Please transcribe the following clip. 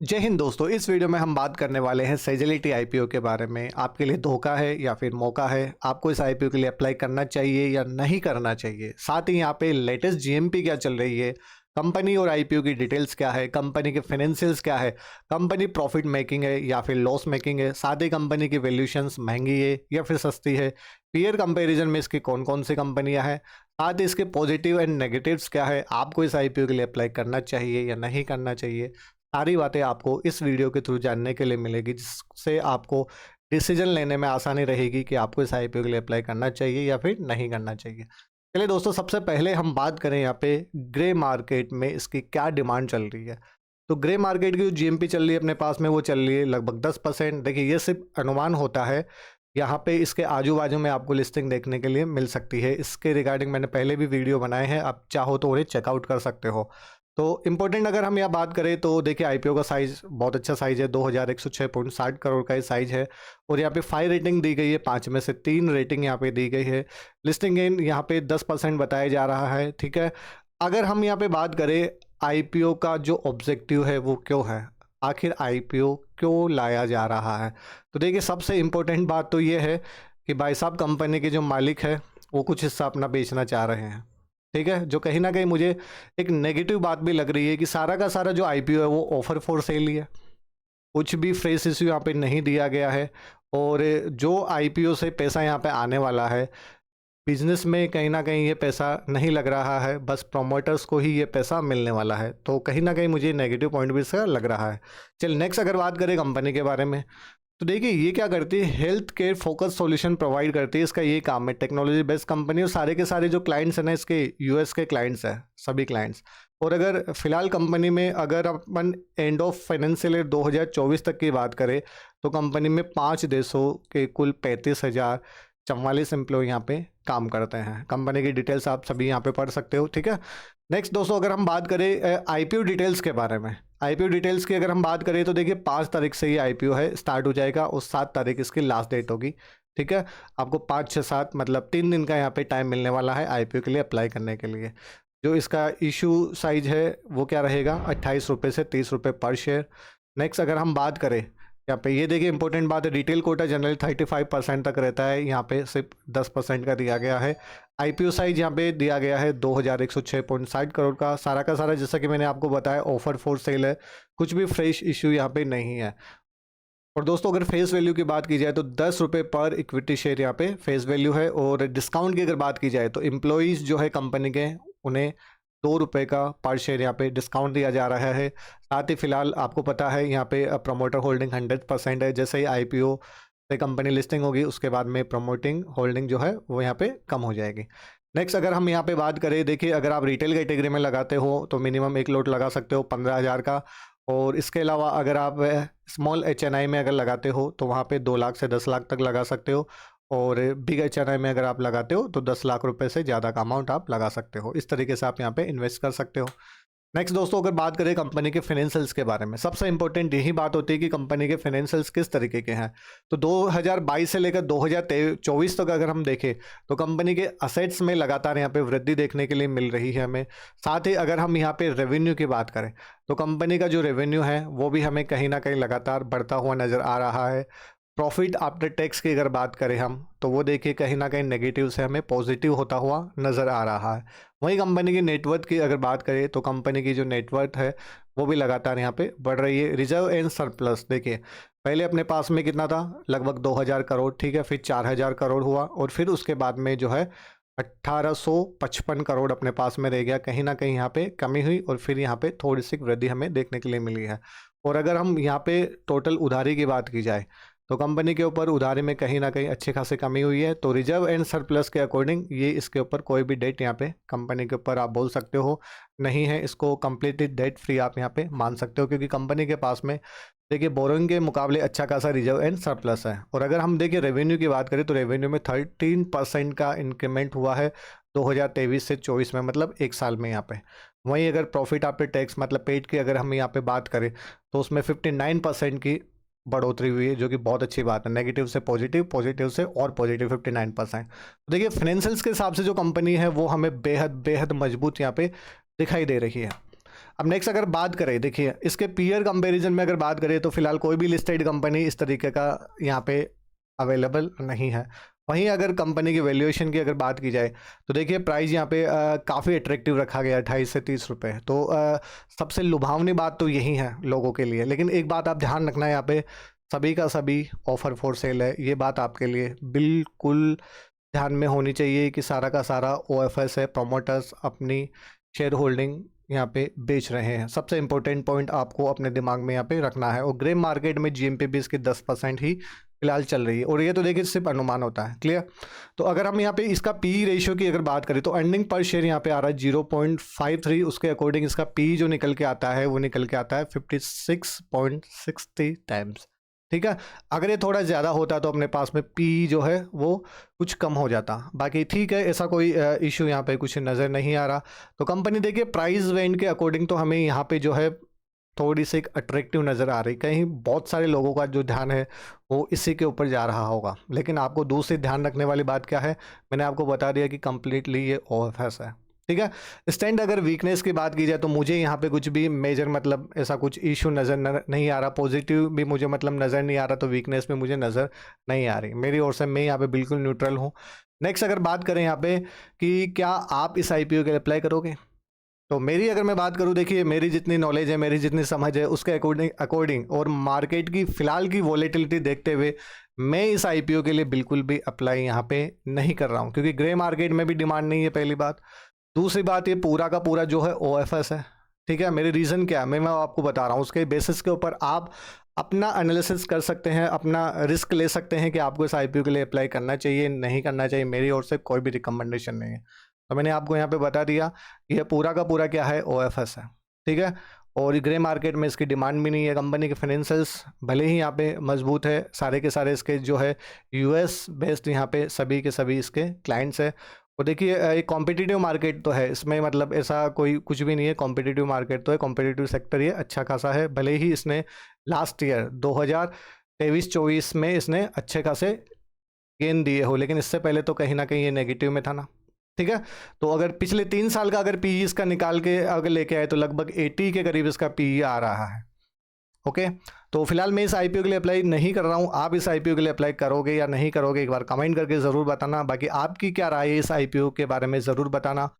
जय हिंद दोस्तों। इस वीडियो में हम बात करने वाले हैं सेजिलिटी आईपीओ के बारे में। आपके लिए धोखा है या फिर मौका है, आपको इस आईपीओ के लिए अप्लाई करना चाहिए या नहीं करना चाहिए। साथ ही यहाँ पे लेटेस्ट जीएमपी क्या चल रही है, कंपनी और आईपीओ की डिटेल्स क्या है, कंपनी के फाइनेंशियल्स क्या है, कंपनी प्रॉफिट मेकिंग है या फिर लॉस मेकिंग है, साथ ही कंपनी की वैल्यूएशंस महंगी है या फिर सस्ती है, पीयर कंपैरिजन में इसकी कौन कौन सी कंपनियां हैं, साथ ही इसके पॉजिटिव एंड नेगेटिव्स क्या है, आपको इस आईपीओ के लिए अप्लाई करना चाहिए या नहीं करना चाहिए। सारी बातें आपको इस वीडियो के थ्रू जानने के लिए मिलेगी, जिससे आपको डिसीजन लेने में आसानी रहेगी कि आपको इस आईपीओ के लिए अप्लाई करना चाहिए या फिर नहीं करना चाहिए। चलिए दोस्तों, सबसे पहले हम बात करें यहाँ पे ग्रे मार्केट में इसकी क्या डिमांड चल रही है। तो ग्रे मार्केट की जो जीएमपी चल रही है अपने पास में, वो चल रही है लगभग 10%। देखिए, ये सिर्फ अनुमान होता है। यहाँ पे इसके आजू बाजू में आपको लिस्टिंग देखने के लिए मिल सकती है। इसके रिगार्डिंग मैंने पहले भी वीडियो बनाए हैं, आप चाहो तो उन्हें चेकआउट कर सकते हो। तो इम्पोर्टेंट अगर हम यहाँ बात करें तो देखिए, आईपीओ का साइज़ बहुत अच्छा साइज़ है, 2106.60 करोड़ का ये साइज़ है। और यहाँ पे 5 रेटिंग दी गई है, 5 में से 3 रेटिंग यहाँ पे दी गई है। लिस्टिंग गेन यहाँ पे 10% बताया जा रहा है। ठीक है, अगर हम यहाँ पे बात करें आईपीओ का जो ऑब्जेक्टिव है वो क्यों है, आखिर आईपीओ क्यों लाया जा रहा है, तो देखिए सबसे इम्पोर्टेंट बात तो ये है कि भाई साहब, कंपनी के जो मालिक है वो कुछ हिस्सा अपना बेचना चाह रहे हैं। ठीक है, जो कहीं ना कहीं मुझे एक नेगेटिव बात भी लग रही है कि सारा का सारा जो आईपीओ है वो ऑफर फॉर सेल ही है, कुछ भी फ्रेश इश्यू यहाँ पे नहीं दिया गया है। और जो आईपीओ से पैसा यहाँ पे आने वाला है, बिजनेस में कहीं ना कहीं ये पैसा नहीं लग रहा है, बस प्रोमोटर्स को ही ये पैसा मिलने वाला है। तो कहीं ना कहीं मुझे नेगेटिव पॉइंट भी इसका लग रहा है। चल नेक्स्ट अगर बात करें कंपनी के बारे में, तो देखिए ये क्या करती है, health care focus solution provide करती है। इसका ये काम है, टेक्नोलॉजी बेस्ड कंपनी। और सारे के सारे जो क्लाइंट्स हैं ना, इसके यूएस के क्लाइंट्स हैं, सभी क्लाइंट्स। और अगर फिलहाल कंपनी में अगर अपन एंड ऑफ फाइनेंशियल ईयर 2024 तक की बात करें, तो कंपनी में 5 देशों के कुल 35,044 एम्प्लॉय यहाँ पे काम करते हैं। कंपनी की डिटेल्स आप सभी यहाँ पे पढ़ सकते हो। ठीक है, नेक्स्ट दोस्तों, अगर हम बात करें आईपीओ डिटेल्स के बारे में, आईपीओ डिटेल्स की अगर हम बात करें तो देखिए 5 तारीख से ये आईपीओ है स्टार्ट हो जाएगा और 7 तारीख इसकी लास्ट डेट होगी। ठीक है, आपको 5, 6, 7 मतलब 3 दिन का यहाँ पे टाइम मिलने वाला है आईपीओ के लिए अप्लाई करने के लिए। जो इसका इशू साइज है वो क्या रहेगा, 28 रुपये से 30 रुपये पर शेयर। नेक्स्ट अगर हम बात करें यहाँ पे, ये देखिए इंपॉर्टेंट बात है, रिटेल कोटा जनरली 35% तक रहता है, यहाँ पे सिर्फ 10% का दिया गया है। आईपीओ साइज यहाँ पे दिया गया है 2106.60 करोड़ का सारा जैसा कि मैंने आपको बताया ऑफर फॉर सेल है, कुछ भी फ्रेश इश्यू यहाँ पे नहीं है। और दोस्तों, अगर फेस वैल्यू की बात की जाए तो 10 रुपये पर इक्विटी शेयर यहाँ पे फेस वैल्यू है। और डिस्काउंट की अगर बात की जाए तो एम्प्लॉयज़ जो है कंपनी के, उन्हें 2 रुपये का पर शेयर यहाँ पे डिस्काउंट दिया जा रहा है। साथ ही फिलहाल आपको पता है यहाँ पे प्रमोटर होल्डिंग 100% है। जैसे ही आईपीओ से कंपनी लिस्टिंग होगी उसके बाद में प्रमोटिंग होल्डिंग जो है वो यहाँ पे कम हो जाएगी। नेक्स्ट अगर हम यहाँ पे बात करें, देखिए अगर आप रिटेल कैटेगरी में लगाते हो तो मिनिमम एक लॉट लगा सकते हो 15,000 का। और इसके अलावा अगर आप स्मॉल एचएनआई में अगर लगाते हो तो वहाँ पे 2 लाख से 10 लाख तक लगा सकते हो। और बिग एचएनआई में अगर आप लगाते हो तो 10 लाख रुपए से ज़्यादा का अमाउंट आप लगा सकते हो। इस तरीके से आप यहाँ पे इन्वेस्ट कर सकते हो। नेक्स्ट दोस्तों, अगर बात करें कंपनी के फाइनेंशियल्स के बारे में, सबसे इंपॉर्टेंट यही बात होती है कि कंपनी के फाइनेंशियल्स किस तरीके के हैं। तो 2022 से लेकर 2024 तक अगर हम देखें तो कंपनी के असेट्स में लगातार यहाँ पे वृद्धि देखने के लिए मिल रही है हमें। साथ ही अगर हम यहाँ पे रेवेन्यू की बात करें तो कंपनी का जो रेवेन्यू है वो भी हमें कहीं ना कहीं लगातार बढ़ता हुआ नज़र आ रहा है। प्रॉफिट आफ्टर टैक्स की अगर बात करें हम तो वो देखिए कहीं ना कहीं नेगेटिव से हमें पॉजिटिव होता हुआ नज़र आ रहा है। वहीं कंपनी की नेटवर्थ की अगर बात करें तो कंपनी की जो नेटवर्थ है वो भी लगातार यहाँ पे बढ़ रही है। रिजर्व एंड सरप्लस देखिए, पहले अपने पास में कितना था, लगभग 2,000 करोड़। ठीक है, फिर 4,000 करोड़ हुआ और फिर उसके बाद में जो है 1,855 करोड़ अपने पास में रह गया। कहीं ना कहीं यहाँ पे कमी हुई और फिर यहाँ पे थोड़ी सी वृद्धि हमें देखने के लिए मिली है। और अगर हम यहाँ पे टोटल उधारी की बात की जाए तो कंपनी के ऊपर उधारी में कहीं ना कहीं अच्छी खासी कमी हुई है। तो रिजर्व एंड सरप्लस के अकॉर्डिंग ये इसके ऊपर कोई भी डेट यहाँ पे कंपनी के ऊपर आप बोल सकते हो नहीं है, इसको कम्प्लीटली डेट फ्री आप यहाँ पे मान सकते हो, क्योंकि कंपनी के पास में देखिए बोरोइंग के मुकाबले अच्छा खासा रिजर्व एंड सरप्लस है। और अगर हम देखिए रेवेन्यू की बात करें तो रेवेन्यू में 13% का इंक्रीमेंट हुआ है 2023 से 24 में, मतलब एक साल में यहाँ पे। वहीं अगर प्रॉफिट आफ्टर टैक्स मतलब पेट की अगर हम यहाँ पे बात करें तो उसमें 59% की बढ़ोतरी हुई है, जो कि बहुत अच्छी बात है। नेगेटिव से पॉजिटिव, पॉजिटिव से और पॉजिटिव 59%। देखिए फाइनेंशियल्स के हिसाब से जो कंपनी है वो हमें बेहद बेहद मजबूत यहाँ पे दिखाई दे रही है। अब नेक्स्ट अगर बात करें, देखिए इसके पीयर कंपैरिजन में अगर बात करें तो फिलहाल कोई भी लिस्टेड कंपनी इस तरीके का यहाँ पे अवेलेबल नहीं है। वहीं अगर कंपनी की वैल्यूएशन की अगर बात की जाए तो देखिए प्राइस यहाँ पे काफ़ी अट्रैक्टिव रखा गया है, 28 से 30 रुपये। तो सबसे लुभावनी बात तो यही है लोगों के लिए। लेकिन एक बात आप ध्यान रखना है, यहाँ पे सभी का सभी ऑफर फॉर सेल है, ये बात आपके लिए बिल्कुल ध्यान में होनी चाहिए कि सारा का सारा OFS है, प्रोमोटर्स अपनी शेयर होल्डिंग यहाँ पे बेच रहे हैं। सबसे इंपॉर्टेंट पॉइंट आपको अपने दिमाग में यहाँ पे रखना है। और ग्रे मार्केट में GMP भी इसकी 10% ही फिलहाल चल रही है, और ये तो देखिए सिर्फ अनुमान होता है। क्लियर? तो अगर हम यहाँ पे इसका पी रेशियो की अगर बात करें तो अर्निंग पर शेयर यहाँ पे आ रहा है 0.53। उसके अकॉर्डिंग इसका पी जो निकल के आता है वो निकल के आता है 56.60 टाइम्स। ठीक है, अगर ये थोड़ा ज़्यादा होता तो अपने पास में पी जो है वो कुछ कम हो जाता। बाकी ठीक है, ऐसा कोई इशू यहाँ पे कुछ नज़र नहीं आ रहा। तो कंपनी देखिए प्राइस रेंज के अकॉर्डिंग तो हमें यहाँ पे जो है थोड़ी सी एक अट्रैक्टिव नज़र आ रही। कहीं बहुत सारे लोगों का जो ध्यान है वो इसी के ऊपर जा रहा होगा। लेकिन आपको दूसरी ध्यान रखने वाली बात क्या है, मैंने आपको बता दिया कि कंप्लीटली ये OFS है। ठीक है, स्टैंड अगर वीकनेस की बात की जाए तो मुझे यहाँ पे कुछ भी मेजर मतलब ऐसा कुछ इशू नज़र नहीं आ रहा। पॉजिटिव भी मुझे मतलब नज़र नहीं आ रहा, तो वीकनेस भी मुझे नज़र नहीं आ रही। मेरी ओर से मैं यहाँ पे बिल्कुल न्यूट्रल हूँ। नेक्स्ट अगर बात करें यहाँ पे कि क्या आप इस IPO के लिए अप्लाई करोगे, तो मेरी अगर मैं बात करूँ, देखिए मेरी जितनी नॉलेज है, मेरी जितनी समझ है, उसके अकॉर्डिंग और मार्केट की फ़िलहाल की वॉलेटिलिटी देखते हुए मैं इस IPO के लिए बिल्कुल भी अप्लाई यहाँ पे नहीं कर रहा हूँ, क्योंकि ग्रे मार्केट में भी डिमांड नहीं है, पहली बात। दूसरी बात, ये पूरा का पूरा जो है OFS है। ठीक है, मेरे रीज़न क्या है मैं आपको बता रहा हूँ, उसके बेसिस के ऊपर आप अपना एनालिसिस कर सकते हैं, अपना रिस्क ले सकते हैं कि आपको इस IPO के लिए अप्लाई करना चाहिए नहीं करना चाहिए। मेरी ओर से कोई भी रिकमेंडेशन नहीं है। तो मैंने आपको यहाँ पे बता दिया, ये पूरा का पूरा क्या है, OFS है। ठीक है, और ग्रे मार्केट में इसकी डिमांड भी नहीं है। कंपनी के फाइनेंशियल्स भले ही यहाँ पे मजबूत है, सारे के सारे इसके जो है US बेस्ड यहाँ पे सभी के सभी इसके क्लाइंट्स है। और देखिए एक कॉम्पिटिटिव मार्केट तो है, इसमें मतलब ऐसा कोई कुछ भी नहीं है। कॉम्पिटिटिव मार्केट तो है, कॉम्पिटिटिव सेक्टर ये अच्छा खासा है। भले ही इसने लास्ट ईयर 2023-24 में इसने अच्छे खासे गेन दिए हो, लेकिन इससे पहले तो कहीं ना कहीं ये नेगेटिव में था ना। ठीक है, तो अगर पिछले 3 साल का अगर PE इसका निकाल के अगर लेके आए तो लगभग 80 के करीब इसका PE आ रहा है। ओके, तो फिलहाल मैं इस IPO के लिए अप्लाई नहीं कर रहा हूँ। आप इस IPO के लिए अप्लाई करोगे या नहीं करोगे, एक बार कमेंट करके ज़रूर बताना। बाकी आपकी क्या राय है इस IPO के बारे में, ज़रूर बताना।